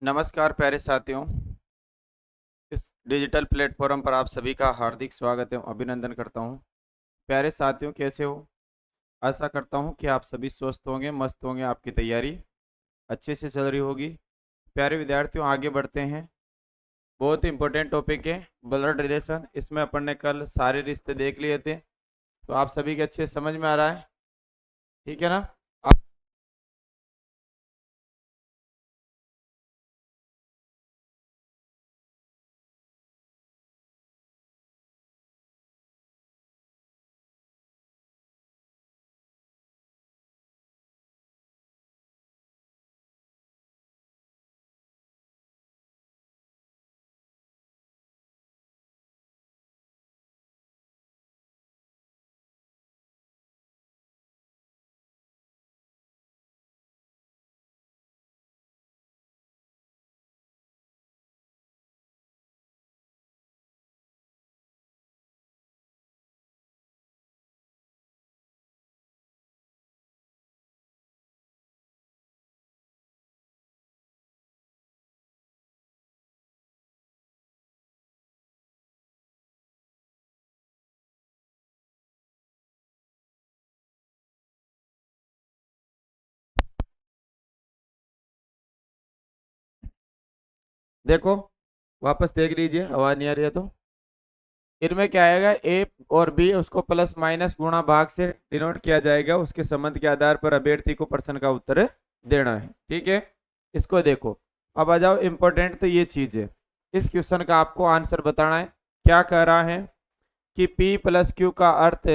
नमस्कार प्यारे साथियों। इस डिजिटल प्लेटफॉर्म पर आप सभी का हार्दिक स्वागत एवं अभिनंदन करता हूं। प्यारे साथियों, कैसे हो? आशा करता हूं कि आप सभी स्वस्थ होंगे, मस्त होंगे, आपकी तैयारी अच्छे से चल रही होगी। प्यारे विद्यार्थियों, आगे बढ़ते हैं। बहुत ही इंपॉर्टेंट टॉपिक है ब्लड रिलेशन। इसमें अपन ने कल सारे रिश्ते देख लिए थे, तो आप सभी के अच्छे समझ में आ रहा है? ठीक है ना? आप देखो, वापस देख लीजिए, आवाज नहीं आ रही है तो। इनमें क्या आएगा, ए और बी उसको प्लस माइनस गुणा भाग से डिनोट किया जाएगा। उसके संबंध के आधार पर अभ्यर्थी को प्रश्न का उत्तर देना है। ठीक है, इसको देखो। अब आ जाओ, इंपॉर्टेंट तो ये चीज है। इस क्वेश्चन का आपको आंसर बताना है। क्या कह रहा है कि P प्लस क्यू का अर्थ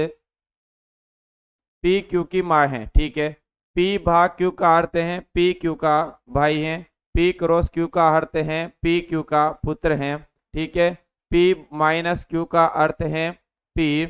P क्यू की माँ है। ठीक है, P भाग क्यू का अर्थ है P क्यू का भाई है। P क्रॉस क्यू का अर्थ है P क्यू का पुत्र है। ठीक है, P माइनस क्यू का अर्थ है P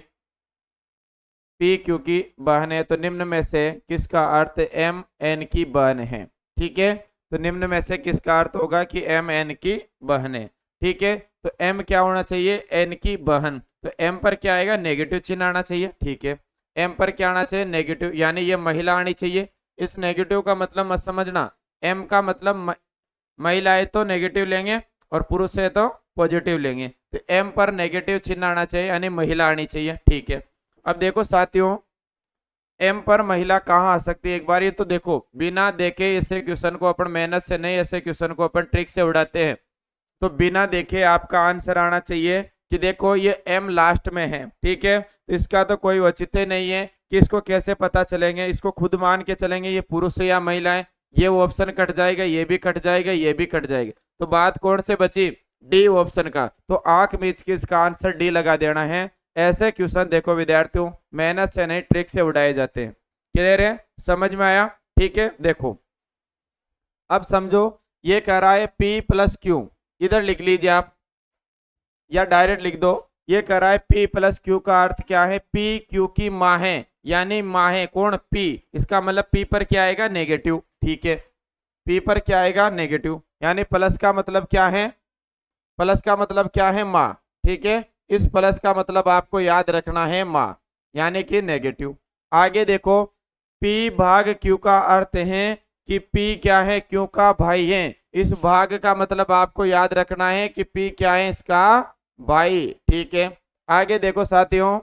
क्यू की बहन है। तो निम्न में से किसका अर्थ M N की बहन है? ठीक है, तो निम्न में से किसका अर्थ होगा कि M N की बहन है। ठीक है, तो M क्या होना चाहिए? N की बहन। तो M पर क्या आएगा? नेगेटिव चिन्ह आना चाहिए। ठीक है, M पर क्या आना चाहिए? नेगेटिव, यानी ये महिला आनी चाहिए। इस नेगेटिव का मतलब मत समझना। M का मतलब महिला है तो नेगेटिव लेंगे और पुरुष है तो पॉजिटिव लेंगे। तो M पर नेगेटिव चिन्ह आना चाहिए, यानी महिला आनी चाहिए। ठीक है, अब देखो साथियों, एम पर महिला कहाँ आ सकती है? एक बार ये तो देखो, बिना देखे ऐसे क्वेश्चन को अपन मेहनत से नहीं, ऐसे क्वेश्चन को अपन ट्रिक से उड़ाते हैं। तो बिना देखे आपका आंसर आना चाहिए कि देखो ये एम लास्ट में है। ठीक है, तो इसका तो कोई औचित्य नहीं है कि इसको कैसे पता चलेंगे। इसको खुद मान के चलेंगे ये पुरुष है या महिला है। ये ऑप्शन कट जाएगा, ये भी कट जाएगा, ये भी कट जाएगा। तो बात कौन से बची? डी ऑप्शन का। तो आंख मीच के इसका आंसर डी लगा देना है। ऐसे क्वेश्चन देखो विद्यार्थियों, मेहनत से नहीं ट्रिक से उड़ाए जाते हैं। क्लियर है? समझ में आया? ठीक है, देखो अब समझो। ये कह रहा है P प्लस क्यू, इधर लिख लीजिए आप या डायरेक्ट लिख दो। ये कह रहा है P प्लस क्यू का अर्थ क्या है? P क्यू की माँ है, यानी माँ है कौन? P। इसका मतलब P पर क्या आएगा? नेगेटिव। ठीक है, P पर क्या आएगा? नेगेटिव। यानी प्लस का मतलब क्या है? प्लस का मतलब क्या है? माँ। ठीक है, इस प्लस का मतलब आपको याद रखना है माँ, यानी कि नेगेटिव। आगे देखो, P भाग Q का अर्थ है कि P क्या है? Q का भाई है। इस भाग का मतलब आपको याद रखना है कि P क्या है? इसका भाई। ठीक है, आगे देखो साथियों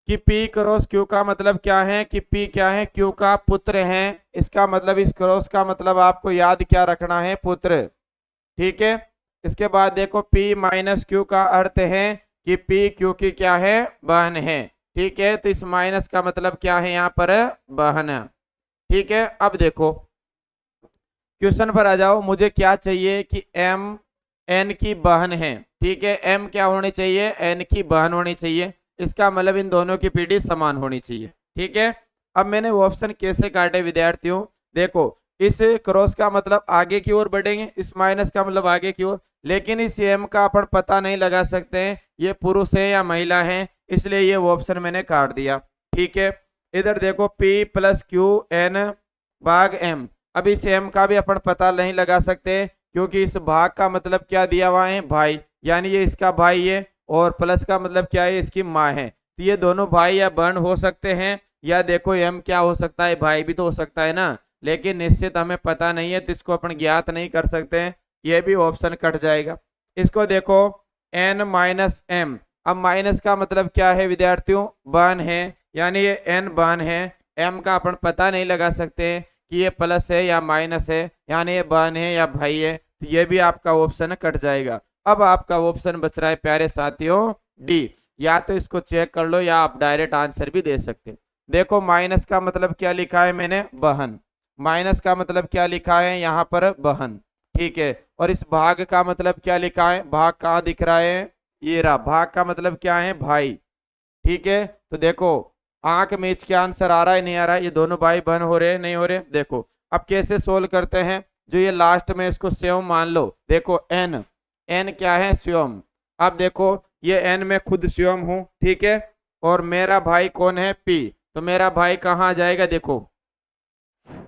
कि P क्रॉस Q का मतलब क्या है? कि P क्या है? Q का पुत्र है। इसका मतलब इस क्रॉस का मतलब आपको याद क्या रखना है? पुत्र। ठीक है, इसके बाद देखो P माइनस क्यू का अर्थ है कि P क्यू की क्या है? बहन है। ठीक है, तो इस माइनस का मतलब क्या है यहाँ पर? बहन। ठीक है, अब देखो क्वेश्चन पर आ जाओ। मुझे क्या चाहिए कि M N की बहन है। ठीक है, M क्या होनी चाहिए? N की बहन होनी चाहिए। इसका मतलब इन दोनों की पीढ़ी समान होनी चाहिए। ठीक है, अब मैंने वो ऑप्शन कैसे काटे विद्यार्थियों? देखो, इस क्रॉस का मतलब आगे की ओर बढ़ेंगे, इस माइनस का मतलब आगे की ओर। लेकिन इस M का अपन पता नहीं लगा सकते हैं ये पुरुष है या महिला है, इसलिए ये वो ऑप्शन मैंने काट दिया। ठीक है, इधर देखो P प्लस क्यू एन भाग M। अब इस M का भी अपन पता नहीं लगा सकते, क्योंकि इस भाग का मतलब क्या दिया हुआ है? भाई, यानी ये इसका भाई है। और प्लस का मतलब क्या है? इसकी माँ है। तो ये दोनों भाई या बहन हो सकते हैं, या देखो M क्या हो सकता है? भाई भी तो हो सकता है ना। लेकिन निश्चित हमें पता नहीं है तो इसको अपन ज्ञात नहीं कर सकते हैं, ये भी ऑप्शन कट जाएगा। इसको देखो n माइनस एम, अब माइनस का मतलब क्या है विद्यार्थियों, बन है, यानी ये n बन है, m का अपन पता नहीं लगा सकते हैं कि ये प्लस है या माइनस है, यानी ये बन है या भाई है, तो ये भी आपका ऑप्शन कट जाएगा। अब आपका ऑप्शन बच रहा है प्यारे साथियों डी, या तो इसको चेक कर लो या आप डायरेक्ट आंसर भी दे सकते हैं। देखो माइनस का मतलब क्या लिखा है मैंने, बहन, माइनस का मतलब क्या लिखा है यहाँ पर, बहन, ठीक है। और इस भाग का मतलब क्या लिखा है, भाग कहाँ दिख रहा है, ये रहा, भाग का मतलब क्या है, भाई, ठीक है। तो देखो आंख में क्या आंसर आ रहा है, नहीं आ रहा है, ये दोनों भाई बहन हो रहे हैं, नहीं हो रहे। देखो अब कैसे सोल्व करते हैं, जो ये लास्ट में इसको स्वयं मान लो, देखो एन, एन क्या है, स्वयं। अब देखो ये एन में खुद स्वयं हूं, ठीक है, और मेरा भाई कौन है, पी, तो मेरा भाई कहाँ आ जाएगा, देखो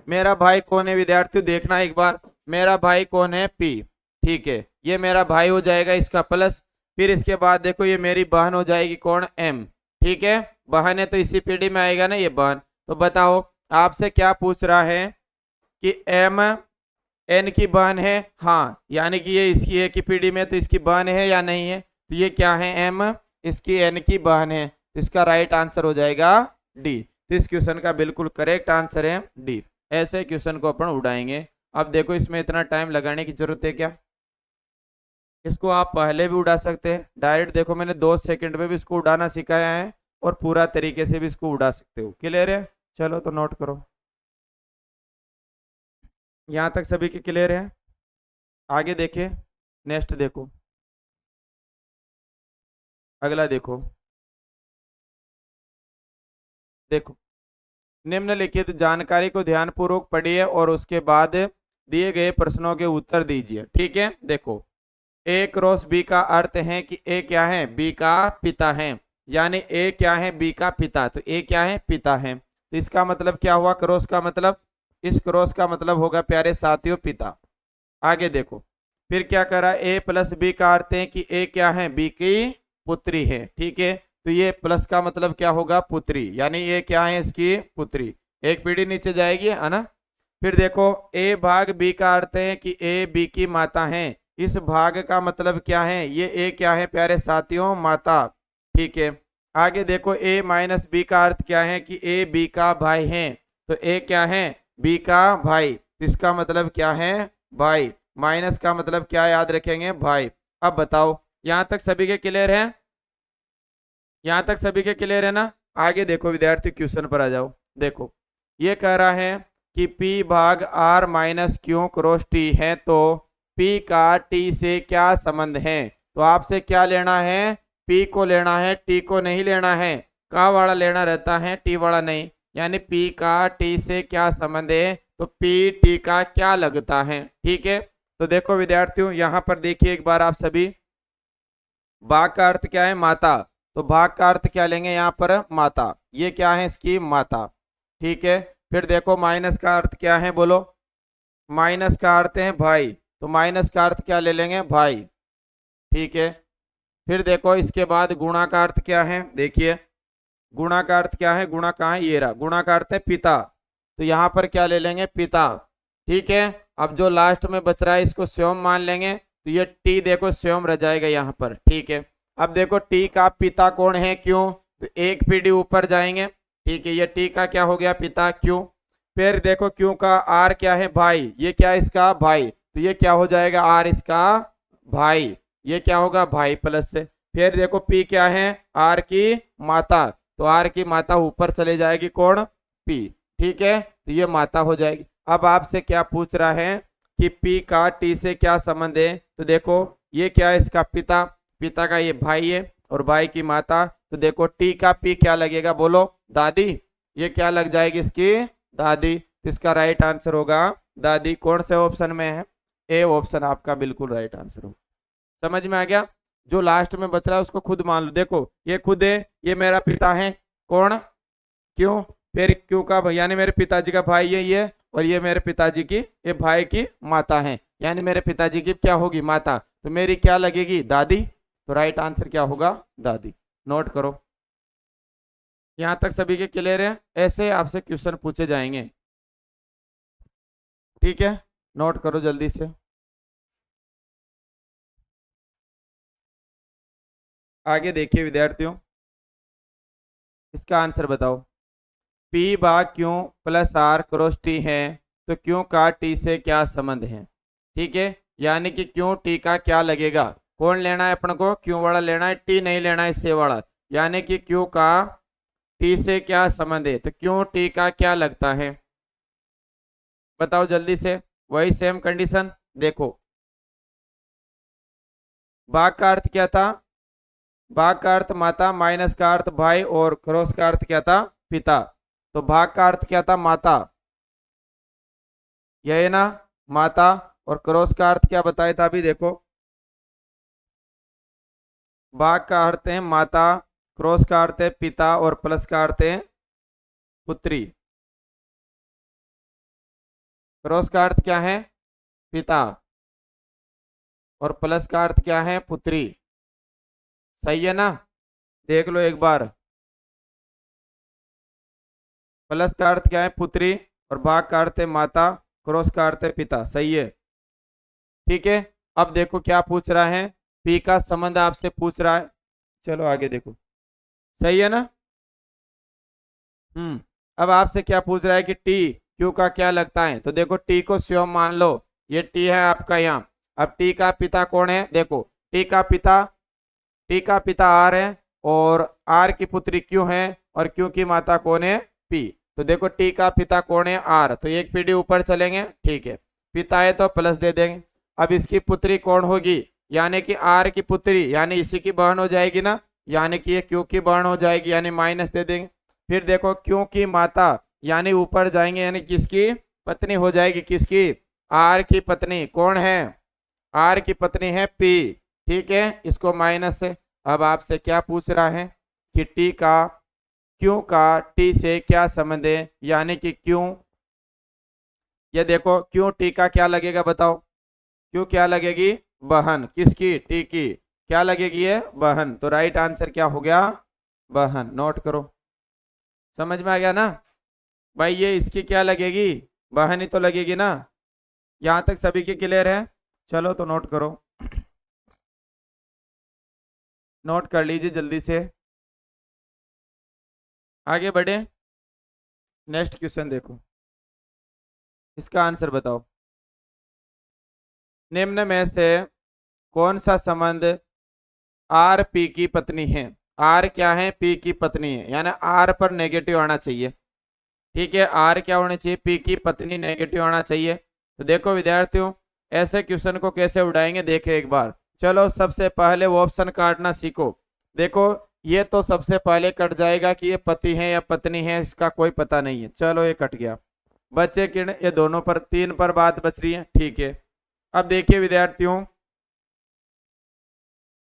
मेरा भाई कौन है विद्यार्थियों, देखना एक बार, मेरा भाई कौन है, पी, ठीक है, ये मेरा भाई हो जाएगा इसका प्लस, फिर इसके बाद देखो ये मेरी बहन हो जाएगी कौन, एम, ठीक है, बहन है तो इसी पीढ़ी में आएगा ना ये बहन। तो बताओ आपसे क्या पूछ रहा है कि एम एन की बहन है, हाँ, यानी कि ये इसकी एक ही पीढ़ी में, तो इसकी बहन है या नहीं है, तो ये क्या है, एम इसकी एन की बहन है, तो इसका राइट आंसर हो जाएगा डी। तो इस क्वेश्चन का बिल्कुल करेक्ट आंसर है डी। ऐसे क्वेश्चन को अपन उड़ाएंगे। अब देखो इसमें इतना टाइम लगाने की जरूरत है क्या, इसको आप पहले भी उड़ा सकते हैं डायरेक्ट, देखो मैंने 2 सेकंड में भी इसको उड़ाना सिखाया है और पूरा तरीके से भी इसको उड़ा सकते हो। क्लियर है, चलो तो नोट करो, यहाँ तक सभी के क्लियर है, आगे देखें, नेक्स्ट देखो, अगला देखो, देखो निम्नलिखित जानकारी को ध्यानपूर्वक पढ़िए और उसके बाद दिए गए प्रश्नों के उत्तर दीजिए, ठीक है। देखो ए क्रॉस बी का अर्थ है कि ए क्या है, बी का पिता है, यानी ए क्या है, बी का पिता, तो ए क्या है, पिता है, तो इसका मतलब क्या हुआ, क्रॉस का मतलब, इस क्रॉस का मतलब होगा प्यारे साथियों पिता। आगे देखो फिर क्या करा, ए प्लस बी का अर्थ है कि ए क्या है, बी की पुत्री है, ठीक है, तो ये प्लस का मतलब क्या होगा, पुत्री, यानी ये क्या है, इसकी पुत्री, एक पीढ़ी नीचे जाएगी, है ना। फिर देखो ए भाग बी का अर्थ है कि ए बी की माता है, इस भाग का मतलब क्या है, ये ए क्या है प्यारे साथियों, माता, ठीक है। आगे देखो ए माइनस बी का अर्थ क्या है कि ए बी का भाई है, तो ए क्या है, बी का भाई, इसका मतलब क्या है, भाई, माइनस का मतलब क्या याद रखेंगे, भाई। अब बताओ यहां तक सभी के क्लियर है, यहां तक सभी के क्लियर है ना। आगे देखो विद्यार्थी क्वेश्चन पर आ जाओ। देखो ये कह रहा है कि P भाग R minus Q cross T है, तो P का T से क्या संबंध है, तो आपसे क्या लेना है, P को लेना है, T को नहीं लेना है, का वाला लेना रहता है, T वाला नहीं, यानी P का T से क्या संबंध है, तो P T का क्या लगता है, ठीक है। तो देखो विद्यार्थियों यहाँ पर देखिए एक बार आप सभी, भाग का अर्थ क्या है, माता, तो भाग का अर्थ क्या लेंगे यहाँ पर, माता, ये क्या है, इसकी माता, ठीक है। फिर देखो माइनस का अर्थ क्या है, बोलो, माइनस का अर्थ है भाई, तो माइनस का अर्थ क्या ले लेंगे, भाई, ठीक है। फिर देखो इसके बाद गुणा का अर्थ क्या है, देखिए गुणा का अर्थ क्या है, गुणा कहाँ है, ये रहा, गुणा का अर्थ है पिता, तो यहाँ पर क्या ले लेंगे, पिता, ठीक है। अब जो लास्ट में बच रहा है इसको स्वयं मान लेंगे, तो ये टी देखो स्वयं रह जाएगा यहाँ पर, ठीक है। अब देखो टी का पिता कौन है, क्यों, तो एक पीढ़ी ऊपर जाएंगे, ठीक है, ये टी का क्या हो गया, पिता, क्यों। फिर देखो क्यों का आर क्या है, भाई, ये क्या है, इसका भाई, तो ये क्या हो जाएगा, आर इसका भाई, ये क्या होगा, भाई प्लस से। फिर देखो पी क्या है, आर की माता, तो आर की माता ऊपर चले जाएगी कौन, पी, ठीक है, तो ये माता हो जाएगी। अब आपसे क्या पूछ रहा है कि पी का टी से क्या संबंध है, तो देखो ये क्या है, इसका पिता, पिता का ये भाई है और भाई की माता, तो देखो टी का पी क्या लगेगा, बोलो, दादी, ये क्या लग जाएगी, इसकी दादी, तो इसका राइट आंसर होगा दादी। कौन से ऑप्शन में है, ए ऑप्शन आपका बिल्कुल राइट आंसर होगा। समझ में आ गया, जो लास्ट में बच रहा है उसको खुद मान लो, देखो ये खुद है, ये मेरा पिता है, कौन, क्यों, फिर क्यों का भैया ने मेरे पिताजी का भाई है ये, और ये मेरे पिताजी की, ये भाई की माता है, यानी मेरे पिताजी की क्या होगी, माता, तो मेरी क्या लगेगी, दादी, तो राइट आंसर क्या होगा, दादी। नोट करो, यहां तक सभी के क्लियर है, ऐसे आपसे क्वेश्चन पूछे जाएंगे। ठीक है, नोट करो जल्दी से। आगे देखिए विद्यार्थियों, इसका आंसर बताओ। पी भाग क्यों प्लस आर क्रॉस टी है, तो क्यों का टी से क्या संबंध है। ठीक है, यानी कि क्यों टी का क्या लगेगा, कौन लेना है अपन को, क्यों वाला लेना है, टी नहीं लेना है से वाला। यानी कि क्यों का टी से क्या संबंध है, तो क्यों टी का क्या लगता है, बताओ जल्दी से। वही सेम कंडीशन देखो, भाग का अर्थ क्या था, भाग का अर्थ माता, माइनस का अर्थ भाई, और क्रॉस का अर्थ क्या था, पिता। तो भाग का अर्थ क्या था, माता, यह है ना, माता। और क्रॉस का अर्थ क्या बताया था अभी देखो, भाग का अर्थ है माता, क्रॉस का अर्थ है पिता, और प्लस का अर्थ है पुत्री। क्रॉस का अर्थ क्या है, पिता, और प्लस का अर्थ क्या है, पुत्री। सही है ना, देख लो एक बार। प्लस का अर्थ क्या है, पुत्री, और भाग का अर्थ है माता, क्रॉस का अर्थ है पिता। सही है, ठीक है। अब देखो क्या पूछ रहा है, पी का संबंध आपसे पूछ रहा है। चलो आगे देखो, सही है ना। अब आपसे क्या पूछ रहा है कि टी क्यू का क्या लगता है, तो देखो टी को स्वयं मान लो, ये टी है आपका यहाँ। अब टी का पिता कौन है, देखो टी का पिता आर है, और आर की पुत्री क्यू है, और क्यू की माता कौन है, पी। तो देखो टी का पिता कौन है, आर, तो एक पीढ़ी ऊपर चलेंगे, ठीक है। पिता है तो प्लस दे देंगे। अब इसकी पुत्री कौन होगी, यानी कि आर की पुत्री, यानी इसी की बहन हो जाएगी ना, यानी कि ये क्यू की बहन हो जाएगी, यानी माइनस दे देंगे। फिर देखो क्यों की माता, यानी ऊपर जाएंगे, यानी किसकी पत्नी हो जाएगी, किसकी, आर की पत्नी कौन है, आर की पत्नी है पी। ठीक है, इसको माइनस से। अब आपसे क्या पूछ रहा है कि टी का क्यों का टी से क्या संबंध है, यानी कि क्यों, ये देखो क्यों टी का क्या लगेगा बताओ, क्यों क्या लगेगी, बहन, किसकी, टी की, क्या लगेगी ये, बहन। तो राइट आंसर क्या हो गया, बहन। नोट करो, समझ में आ गया ना भाई, ये इसकी क्या लगेगी, बहन ही तो लगेगी ना। यहां तक सभी के क्लियर है, चलो तो नोट करो, नोट कर लीजिए जल्दी से, आगे बढ़े। नेक्स्ट क्वेश्चन देखो, इसका आंसर बताओ। निम्न में से कौन सा संबंध आर पी की पत्नी है, आर क्या है, पी की पत्नी है, यानी आर पर नेगेटिव आना चाहिए। ठीक है, आर क्या होना चाहिए, पी की पत्नी नेगेटिव आना चाहिए। तो देखो विद्यार्थियों, ऐसे क्वेश्चन को कैसे उड़ाएंगे देखे एक बार। चलो सबसे पहले वो ऑप्शन काटना सीखो। देखो ये तो सबसे पहले कट जाएगा कि ये पति है या पत्नी है, इसका कोई पता नहीं है। चलो ये कट गया, बच्चे किरण, ये दोनों पर, तीन पर बात बच रही है, ठीक है। अब देखिए विद्यार्थियों,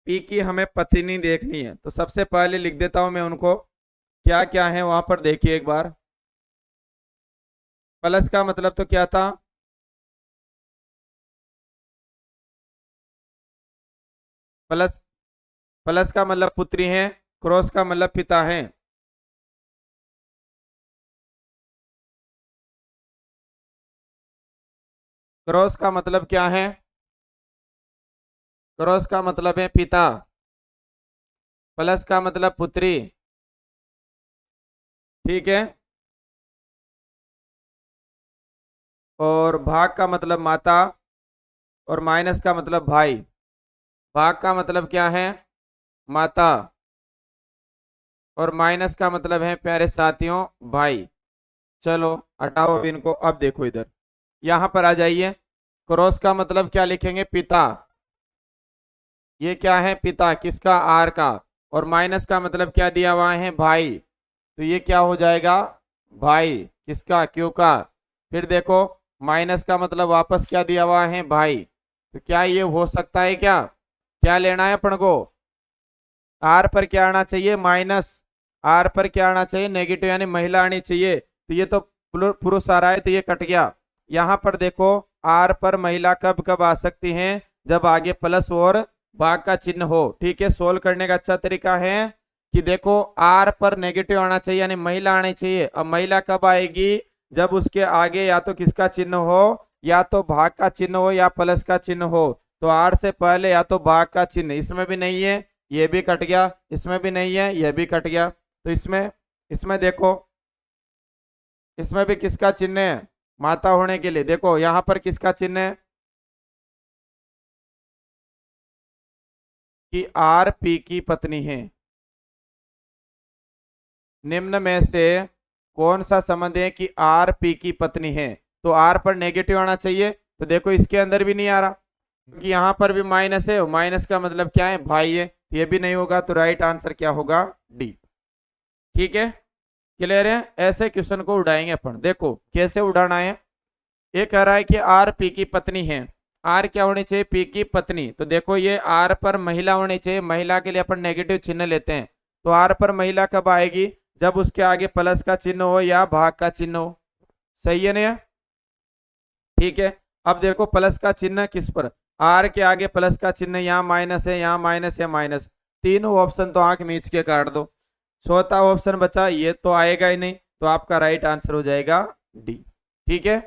पी की हमें पत्नी देखनी है, तो सबसे पहले लिख देता हूं मैं उनको, क्या क्या है वहां पर देखिए एक बार। प्लस का मतलब तो क्या था, प्लस, प्लस का मतलब पुत्री है, क्रॉस का मतलब पिता है। क्रॉस का मतलब क्या है, क्रॉस का मतलब है पिता, प्लस का मतलब पुत्री। ठीक है, और भाग का मतलब माता, और माइनस का मतलब भाई। भाग का मतलब क्या है, माता, और माइनस का मतलब है प्यारे साथियों भाई। चलो हटाओ अब इनको। अब देखो इधर, यहाँ पर आ जाइए। क्रॉस का मतलब क्या लिखेंगे, पिता, ये क्या है, पिता किसका, आर का। और माइनस का मतलब क्या दिया हुआ है, भाई, तो ये क्या हो जाएगा, भाई किसका, क्यों का। फिर देखो माइनस का मतलब वापस क्या दिया हुआ है, भाई। तो क्या ये हो सकता है, क्या क्या लेना है अपन को, आर पर क्या आना चाहिए, माइनस, आर पर क्या आना चाहिए, नेगेटिव, यानी महिला आनी चाहिए। तो ये तो पुरुष आ रहा है, तो ये कट गया। यहाँ पर देखो आर पर महिला कब कब आ सकती हैं, जब आगे प्लस और भाग का चिन्ह हो। ठीक है, सोल्व करने का अच्छा तरीका है कि देखो आर पर नेगेटिव आना चाहिए, यानी महिला आनी चाहिए। अब महिला कब आएगी, जब उसके आगे या तो किसका चिन्ह हो, या तो भाग का चिन्ह हो या प्लस का चिन्ह हो, तो आर से पहले या तो भाग का चिन्ह, इसमें भी नहीं है, ये भी कट गया, इसमें भी नहीं है, ये भी कट गया। तो इसमें इसमें देखो, इसमें भी किसका चिन्ह है, माता होने के लिए। देखो यहां पर किसका चिन्ह है कि आर पी की पत्नी है। निम्न में से कौन सा संबंध है कि आर पी की पत्नी है, तो आर पर नेगेटिव आना चाहिए। तो देखो इसके अंदर भी नहीं आ रहा, क्योंकि यहां पर भी माइनस है, माइनस का मतलब क्या है, भाई है, ये भी नहीं होगा। तो राइट आंसर क्या होगा, डी। ठीक है, क्लियर है। ऐसे क्वेश्चन को उड़ाएंगे अपन। देखो कैसे उड़ाना है। ये कह रहा है कि आर पी की पत्नी है, आर क्या होनी चाहिए, पी की पत्नी। तो देखो ये आर पर महिला होनी चाहिए, महिला के लिए अपन नेगेटिव चिन्ह लेते हैं। तो आर पर महिला कब आएगी, जब उसके आगे प्लस का चिन्ह हो या भाग का चिन्ह हो। सही है ना। ठीक है, अब देखो प्लस का चिन्ह किस पर, आर के आगे प्लस का चिन्ह, यहाँ माइनस है, यहाँ माइनस है, माइनस। तीनों ऑप्शन तो आंख मीच के काट दो। चौथा ऑप्शन बचा, ये तो आएगा ही नहीं, तो आपका राइट आंसर हो जाएगा डी। ठीक है,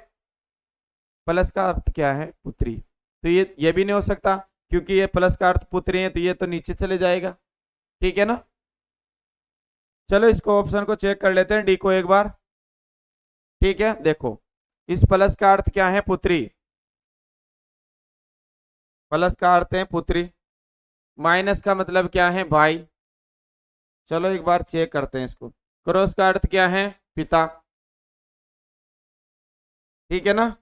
प्लस का अर्थ क्या है, पुत्री। तो ये भी नहीं हो सकता, क्योंकि ये प्लस का अर्थ पुत्री है, तो ये तो नीचे चले जाएगा। ठीक है ना। चलो इसको ऑप्शन को चेक कर लेते हैं, डी को एक बार। ठीक है, देखो इस प्लस का अर्थ क्या है, पुत्री। प्लस का अर्थ है पुत्री, माइनस का मतलब क्या है, भाई। चलो एक बार चेक करते हैं इसको। क्रॉस का अर्थ क्या है, पिता। ठीक है ना।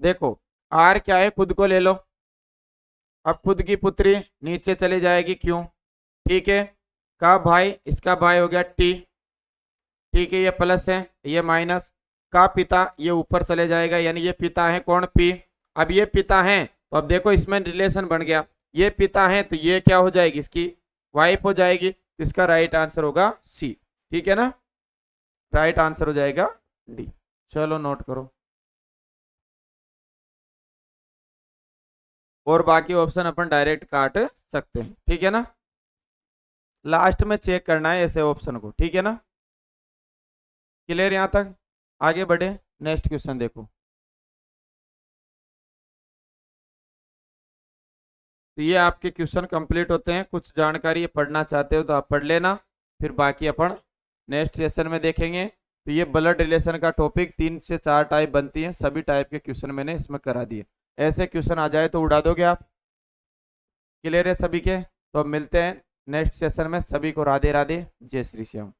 देखो आर क्या है, खुद को ले लो। अब खुद की पुत्री नीचे चली जाएगी, क्यों। ठीक है, का भाई, इसका भाई हो गया टी। ठीक है, ये प्लस है, ये माइनस। का पिता, ये ऊपर चले जाएगा, यानी ये पिता है कौन, पी। अब ये पिता है, तो अब देखो इसमें रिलेशन बन गया, ये पिता है तो ये क्या हो जाएगी, इसकी वाइफ हो जाएगी। तो इसका राइट आंसर होगा सी। ठीक है ना, राइट आंसर हो जाएगा डी। चलो नोट करो। और बाकी ऑप्शन अपन डायरेक्ट काट सकते हैं। ठीक है ना, लास्ट में चेक करना है ऐसे ऑप्शन को। ठीक है ना, क्लियर यहां तक। आगे बढ़े, नेक्स्ट क्वेश्चन देखो। तो ये आपके क्वेश्चन कंप्लीट होते हैं। कुछ जानकारी पढ़ना चाहते हो तो आप पढ़ लेना, फिर बाकी अपन नेक्स्ट सेशन में देखेंगे। तो ये ब्लड रिलेशन का टॉपिक 3 से 4 टाइप बनती है, सभी टाइप के क्वेश्चन मैंने इसमें करा दिए। ऐसे क्वेश्चन आ जाए तो उड़ा दोगे आप। क्लियर है सभी के। तो अब मिलते हैं नेक्स्ट सेशन में। सभी को राधे राधे, जय श्री श्याम।